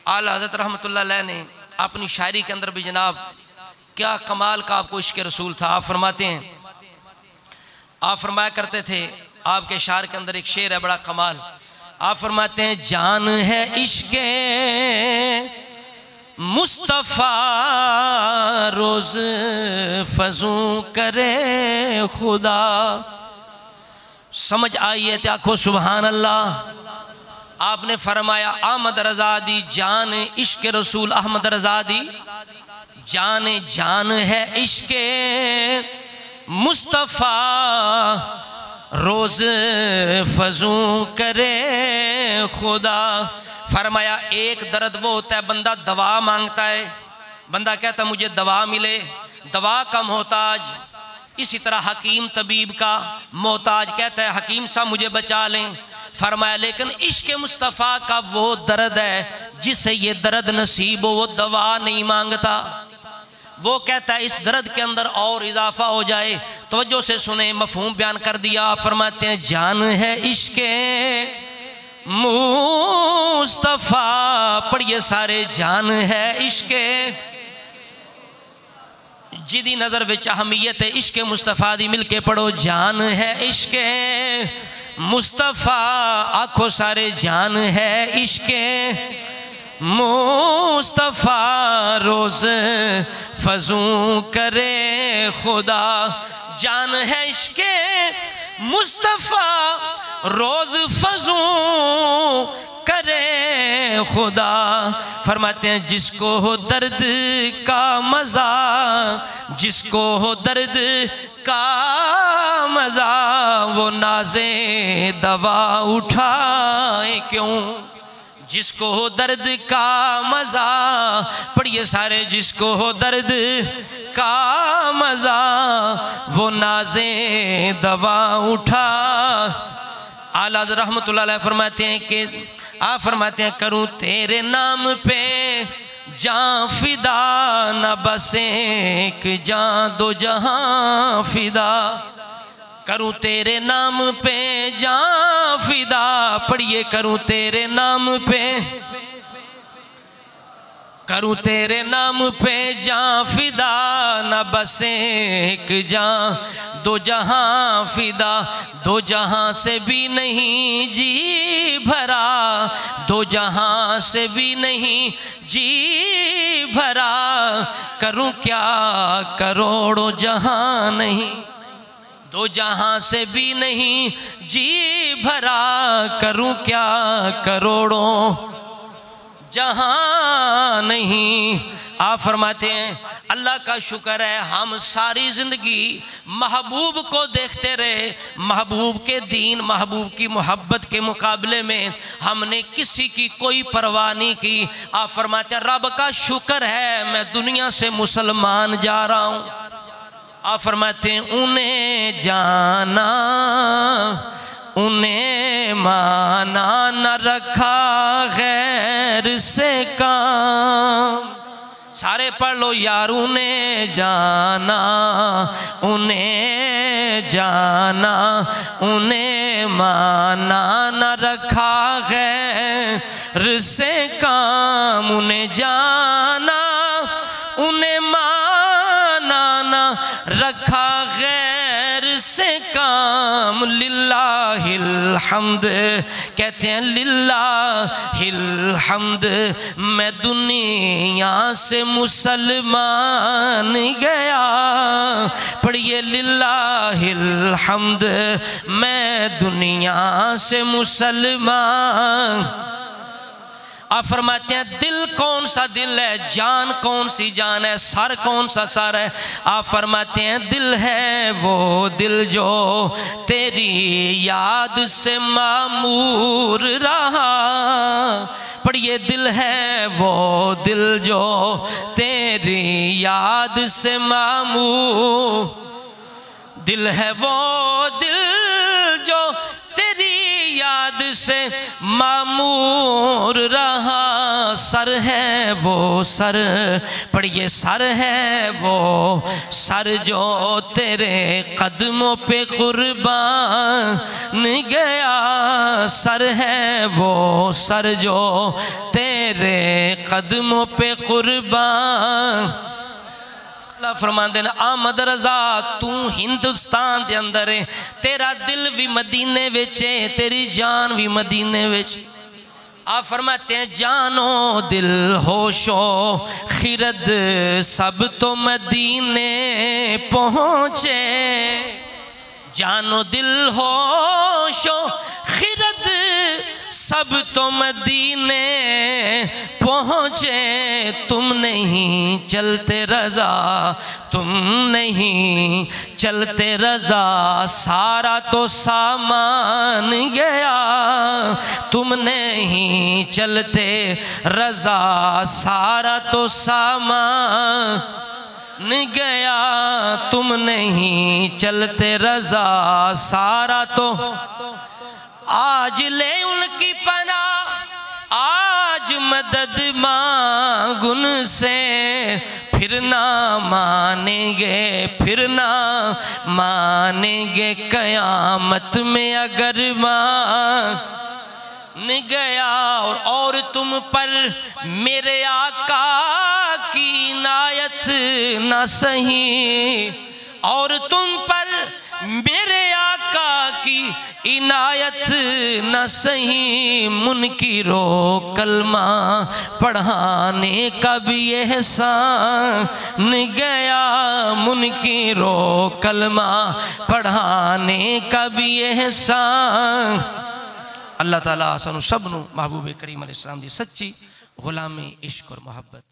आला हज़रत रहमतुल्लाह अलैह ने अपनी शायरी के अंदर भी जनाब क्या कमाल का आपको इश्क़ रसूल था। आप फरमाते हैं, आप फरमाया करते थे, आपके शार के अंदर एक शेर है बड़ा कमाल। आप फरमाते हैं, जान है इश्क़ मुस्तफ़ा रोज़ फजू करे खुदा। समझ आई है तो आखो सुभान अल्लाह। आपने फरमाया अहमद रज़ा दी जान इश्क़ रसूल, अहमद रज़ा दी जान है इश्क़ मुस्तफ़ा रोज़ फजू करे खुदा। फरमाया एक दर्द वो होता है बंदा दवा मांगता है, बंदा कहता मुझे दवा मिले, दवा का मोहताज। इसी तरह हकीम तबीब का मोहताज कहता है हकीम साहब मुझे बचा लें। फरमाया लेकिन इश्क़ मुस्तफ़ा का वो दर्द है जिसे ये दर्द नसीब हो, वो दवा नहीं मांगता, वो कहता है इस दर्द के अंदर और इजाफा हो जाए। तवज्जो से सुने, मफ़हूम बयान कर दिया। फरमाते हैं जान है इश्क़ मुस्तफ़ा, पढ़िए सारे, जान है इश्क़ जिदी नज़र विच अहमियत है इश्क़ मुस्तफ़ा दी, मिल के पढ़ो, जान है इश्क़ मुस्तफ़ा, आखो सारे, जान है इश्क़ मुस्तफ़ा रोज़ फजू करे खुदा। जान है इश्क़ मुस्तफ़ा रोज़ फजू करे खुदा। फरमाते हैं जिसको हो दर्द का मज़ा, जिसको हो दर्द का मज़ा, वो नाज़े दवा उठाए क्यों। जिसको हो दर्द का मज़ा, पढ़िए सारे, जिसको हो दर्द का मज़ा, वो नाज़े दवा उठा। आला रहमतुल्लाह अलैह फरमाते हैं कि आप फरमाते हैं करूँ तेरे नाम पे जान फिदा, न बस एक जान दो जहां फिदा। करूँ तेरे नाम पे जान फिदा, पढ़िए, करूँ तेरे नाम पे, करूँ तेरे नाम पे जान फिदा, न बस एक जान दो जहां फिदा। दो जहां से भी नहीं जी भरा, दो जहां से भी नहीं जी भरा, करूँ क्या करोड़ों जहां नहीं। दो जहां से भी नहीं जी भरा, करूँ क्या करोड़ों जहां नहीं। आप फरमाते हैं अल्लाह का शुक्र है हम सारी ज़िंदगी महबूब को देखते रहे, महबूब के दीन, महबूब की मोहब्बत के मुकाबले में हमने किसी की कोई परवाह नहीं की। आप फरमाते हैं रब का शुक्र है मैं दुनिया से मुसलमान जा रहा हूँ। आप फरमाते हैं उन्हें जाना उन्हें माना, न रखा गैर से काम। सारे पढ़ लो यार, उन्हें जाना उन्हें जाना, उन्हें माना, न रखा गैर से काम। उन्हें जाना उन्हें माना, न रखा गैर से काम। लिल्लाहिल हम्द, कहते हैं लिल्लाहिल हम्द, मैं दुनिया से मुसलमान गया। पढ़िए लिल्लाहिल हम्द, मैं दुनिया से मुसलमान। आप फरमाते हैं दिल कौन सा दिल है, जान कौन सी जान है, सर कौन सा सर है। आप फरमाते हैं दिल है वो दिल जो तेरी याद से मामूर रहा। पढ़िए दिल है वो दिल जो तेरी याद से मामूर, दिल है वो दिल जो तेरी याद से मामूर रहा। सर है वो सर, पढ़िए सर है वो सर जो तेरे कदमों पे कुर्बान गया। सर है वो सर जो तेरे कदमों पे कुर्बान। फरमांदे ने आमद रजा तू हिंदुस्तान के अंदर है, तेरा दिल भी मदीने विच है, तेरी जान भी मदीने विच। आप फरमाते हैं जानो दिल होशो खिरद सब तो मदीने पहुँचे। जानो दिल होशो खिरद सब तो मदीने पहुँचे। तुम नहीं चलते रजा, तुम नहीं चलते रजा, सारा तो सामान गया। तुम नहीं चलते रजा, सारा तो सामान गया। तुम नहीं चलते रजा, सारा तो। आज ले उनकी पना, आज मदद मांग उनसे, फिर ना मानेंगे, फिर ना मानेंगे कयामत में अगर मान गया। और तुम पर मेरे आका की इनायत न सही, और तुम पर मेरे आका की इनायत न सही। मुनकिरो कलमा पढ़ाने का भी एहसान गया। मुनकिरो कलमा पढ़ाने का भी एहसान। अल्लाह ताला सानू सब नू महबूब करीम अलैहिस्सलाम दी सच्ची गुलामी इश्क और मोहब्बत